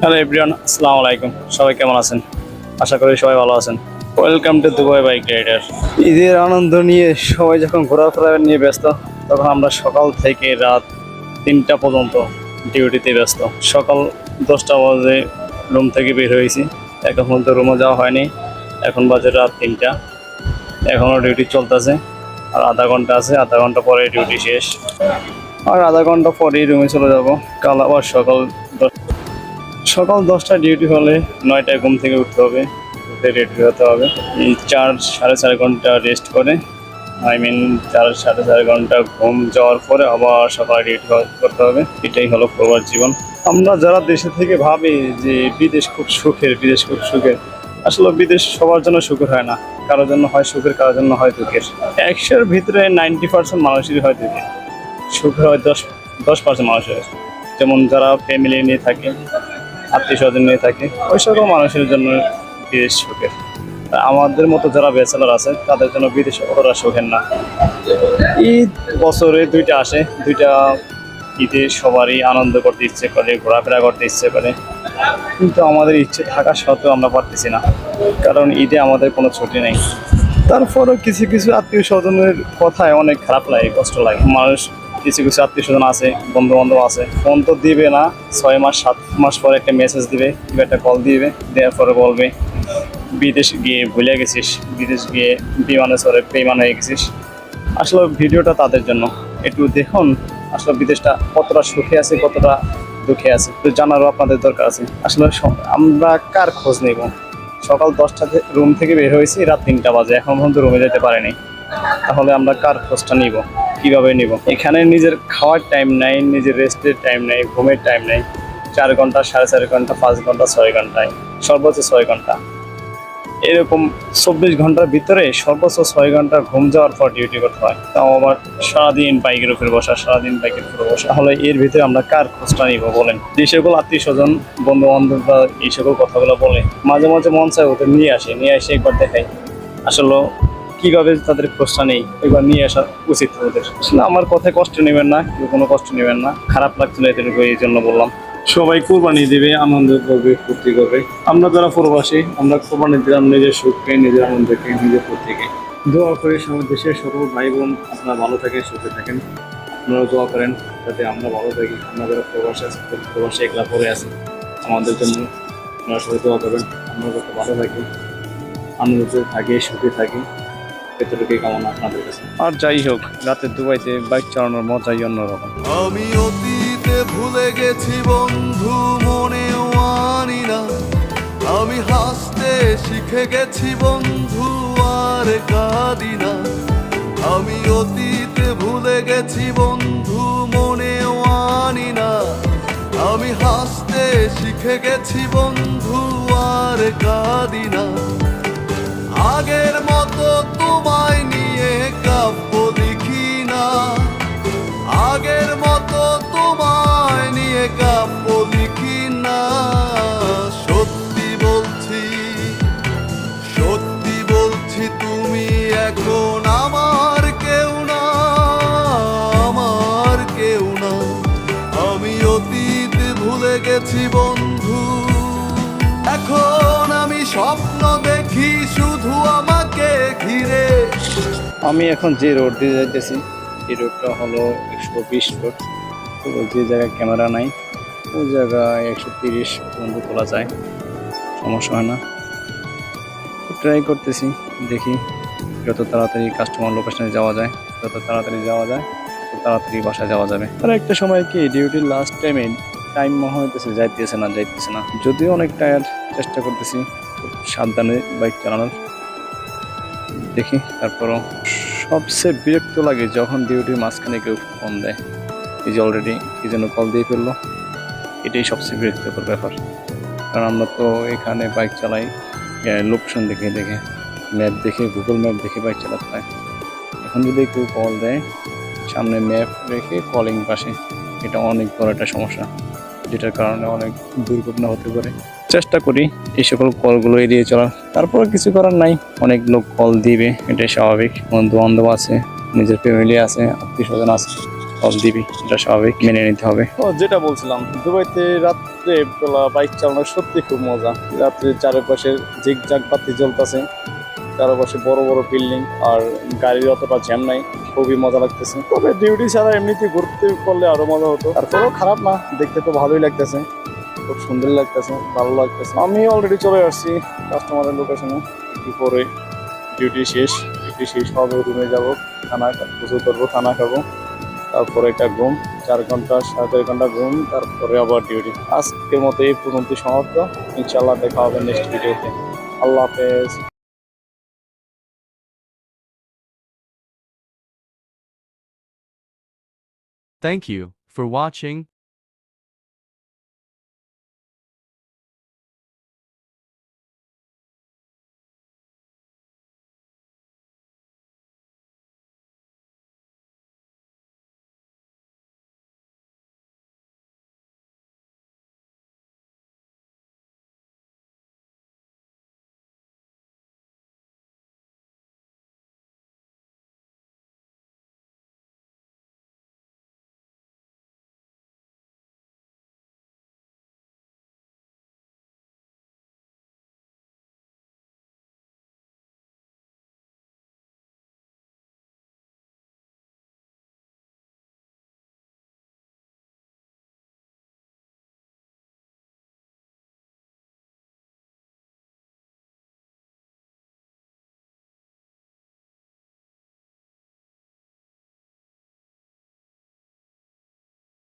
Hello everyone, আসসালামু আলাইকুম। সবাই কেমন আছেন? আশা করি সবাই ভালো আছেন। Welcome to Dubai bike rider. ঈদের আনন্দ নিয়ে সবাই যখন ঘোরাফেরা নিয়ে ব্যস্ত, তখন আমরা সকাল থেকে রাত 3টা পর্যন্ত ডিউটিতে ব্যস্ত। সকাল 10টা বাজে রুম থেকে বের হয়েছি, এখন পর্যন্ত রুমে যাওয়া হয়নি। এখন বাজে রাত 3টা, এখনও ডিউটি চলতেছে। আর আধা ঘন্টা আছে, আধা ঘন্টা পরে ডিউটি শেষ। আর আধা ঘন্টা পরেই রুমে চলে যাব। কাল আবার সকাল 10টায় ডিউটি হলে 9টায় ঘুম থেকে উঠতে হবে, উঠে রেডি হতে হবে। এই 4-4.5 ঘন্টা রেস্ট করে, সাড়ে চার ঘন্টা ঘুম যাওয়ার পরে আবার সকালে ডিউটি করতে হবে। এটাই হলো প্রবাস জীবন। আমরা যারা দেশে থেকে ভাবি যে বিদেশ খুব সুখের, আসলে বিদেশ সবার জন্য সুখের হয় না। কারোর জন্য হয় সুখের, কারোর জন্য হয় দুঃখের। 100-এর ভিতরে 90% মানুষেরই হয় দুঃখের, সুখের হয় 10% মানুষের। যেমন যারা ফ্যামিলি নিয়ে থাকে, আত্মীয় স্বজন নিয়ে থাকে, ওই সকল মানুষের জন্য বিদেশ সুখের। আমাদের মতো যারা ব্যাচেলার আছে তাদের জন্য বিদেশ অতটা সুখের না। ঈদ বছরে 2টা আসে, 2টা ঈদে সবারই আনন্দ করতে ইচ্ছে করে, ঘোরাফেরা করতে ইচ্ছে করে, কিন্তু আমাদের ইচ্ছে থাকা সত্ত্বেও আমরা পারতেছি না, কারণ ঈদে আমাদের কোনো ছুটি নেই। তারপরেও কিছু কিছু আত্মীয় স্বজনের কথায় অনেক খারাপ লাগে, কষ্ট লাগে। কিছু আত্মীয় স্বজন আছে, বন্ধু বান্ধব আছে, ফোন তো দিবে না, 6-7 মাস পরে একটা মেসেজ দিবে, একটা কল দিবে, দেওয়ার পরে বলবে বিদেশ গিয়ে ভুলে গেছিস, বিদেশ গিয়ে বিমানে চড়ে বেইমান হয়ে গেছিস। আসলে ভিডিওটা তাদের জন্য, একটু দেখুন আসলে বিদেশটা কতটা সুখে আছে, কতটা দুঃখে আছে, একটু জানারও আপনাদের দরকার আছে। আসলে আমরা কার খোঁজ নেব? সকাল 10টাতে রুম থেকে বের হয়েছি, রাত 3টা বাজে, এখন পর্যন্ত রুমে যেতে পারেনি। তাহলে আমরা কার খোঁজটা নিব, কিভাবে নিব? এখানে নিজের খাওয়ার টাইম নাই, নিজের রেস্টের টাইম নেই, ঘুমের টাইম নেই। 4 ঘন্টা, 4.5 ঘন্টা, 5 ঘন্টা, 6 ঘন্টায়, সর্বোচ্চ 6 ঘন্টা, এরকম 24 ঘন্টার ভিতরে সর্বোচ্চ 6 ঘন্টা ঘুম যাওয়ার পর ডিউটি করতে হয়। তাও আবার সারাদিন বাইকের উপরে বসা, তাহলে এর ভিতরে আমরা কার খোঁজটা নিব বলেন? যে সকল আত্মীয় স্বজন, বন্ধু বান্ধবরা এই সকল কথাগুলো বলে, মাঝে মাঝে মন চায় ওদের নিয়ে এসে একবার দেখাই আসলে কিভাবে তাদের খোঁজটা নেই, একবার নিয়ে আসা উচিত ওদের। আসলে আমার কথায় কষ্ট নেবেন না, কেউ কোনো কষ্ট নেবেন না। খারাপ লাগছিল এতটুকু, এই জন্য বললাম। সবাই কোরবানি দেবে, আনন্দ করবে, ফুর্তি করবে। আমরা যারা প্রবাসী, আমরা কোরবানি দিলাম নিজের সুখকে, নিজের আনন্দকে, নিজের ফুর্তিকে। দোয়া করি আমাদের দেশের সকল ভাই বোন আপনারা ভালো থাকেন, সুখে থাকেন। আপনারা দোয়া করেন যাতে আমরা ভালো থাকি। আমরা যারা প্রবাসী একলা পড়ে আছি, আমাদের জন্য আপনারা সবাই দোয়া করবেন। আমরা যাতে ভালো থাকি, আনন্দে থাকি, সুখে থাকি, এতটুকুই কামনা আপনাদের কাছে। আর যাই হোক, রাতে দুবাইতে বাইক চালানোর মজাই অন্যরকম। আমি অতীতে ভুলে গেছি বন্ধু, মনেও আনি না। আমি হাসতে শিখে গেছি বন্ধু, আর কাঁদি না। আমি অতীতে ভুলে গেছি বন্ধু, মনেও আনি না। আমি হাসতে শিখে গেছি বন্ধু, আর কাঁদি না। আগের মতো তোমায় নিয়ে কাব্য লিখি না, আগের মতো তোমায় নিয়ে কাব্য লিখি না। সত্যি বলছি তুমি এখন আমার কেউ না, আমার কেউ না। আমি অতীত ভুলে গেছি বন্ধু, এখন আমি স্বপ্ন দেখি শুধু আমাকে ঘিরে। আমি এখন যে রোড দিয়ে যাইতেছি, এই রোডটা হলো 120 ফুট। তো যে জায়গায় ক্যামেরা নাই, ওই জায়গায় 130 পর্যন্ত তোলা যায়, সমস্যা হয় না। ট্রাই করতেছি, দেখি যত তাড়াতাড়ি কাস্টমার লোকেশনে যাওয়া যায়, তত তাড়াতাড়ি বাসায় যাওয়া যাবে। আর একটা সময় কি ডিউটির লাস্ট টাইম মনে হইতেছে যাইতেছে না, যদিও অনেক টায়ার্ড, চেষ্টা করতেছি সাবধানে বাইক চালানোর। দেখি তারপরও সবচেয়ে বিরক্ত লাগে যখন ডিউটির মাঝখানে কেউ ফোন দেয়, এই যে অলরেডি কি যেন কল দিয়ে ফেললো। এটাই সবচেয়ে বিরক্তিকর ব্যাপার, কারণ আমরা তো এখানে বাইক চালাই লোকেশন দেখে গুগল ম্যাপ দেখে বাইক চালাতে হয়। এখন যদি কেউ কল দেয়, সামনে ম্যাপ রেখে কলিং পাশে, এটা অনেক বড় একটা সমস্যা, যেটার কারণে অনেক দুর্ঘটনা হতে পারে। চেষ্টা করি এই সকল কলগুলো এড়িয়ে চলার, তারপরে কিছু করার নাই। অনেক লোক কল দিবে, এটাই স্বাভাবিক। বন্ধু বান্ধব আছে, নিজের ফ্যামিলি আছে, আত্মীয় স্বজন আছে, কল দিবি, এটা স্বাভাবিক, মেনে নিতে হবে। যেটা বলছিলাম, দুবাইতে রাত রাত্রে বেলা বাইক চালানো সত্যি খুব মজা। রাত্রে চারপাশে ঝিকঝাক বাতি জ্বলতেছে, চারপাশে বড় বড় বিল্ডিং, আর গাড়ির অতটা জ্যাম নাই, খুবই মজা লাগতেছে। তবে ডিউটি ছাড়া এমনিতে ঘুরতে করলে আরো মজা হতো। তারপরেও খারাপ না, দেখতে তো ভালোই লাগতেছে, খুব সুন্দর লাগতেছে, ভালো লাগতেছে। আমি অলরেডি চলে আসছি কাস্টমারের লোকেশনে। একটু পরে ডিউটি শেষ হবে, রুমে যাব, খানা গোসল করবো, খানা খাবো, তারপরে একটা ঘুম, 4 ঘন্টা 4.5 ঘন্টা ঘুম, তারপরে আবার ডিউটি। আজকের মতো এই পর্যন্ত সমাপ্ত। ইনশাল্লাহ দেখা হবে নেক্সট ভিডিওতে। আল্লাহ হাফেজ। Thank you for watching.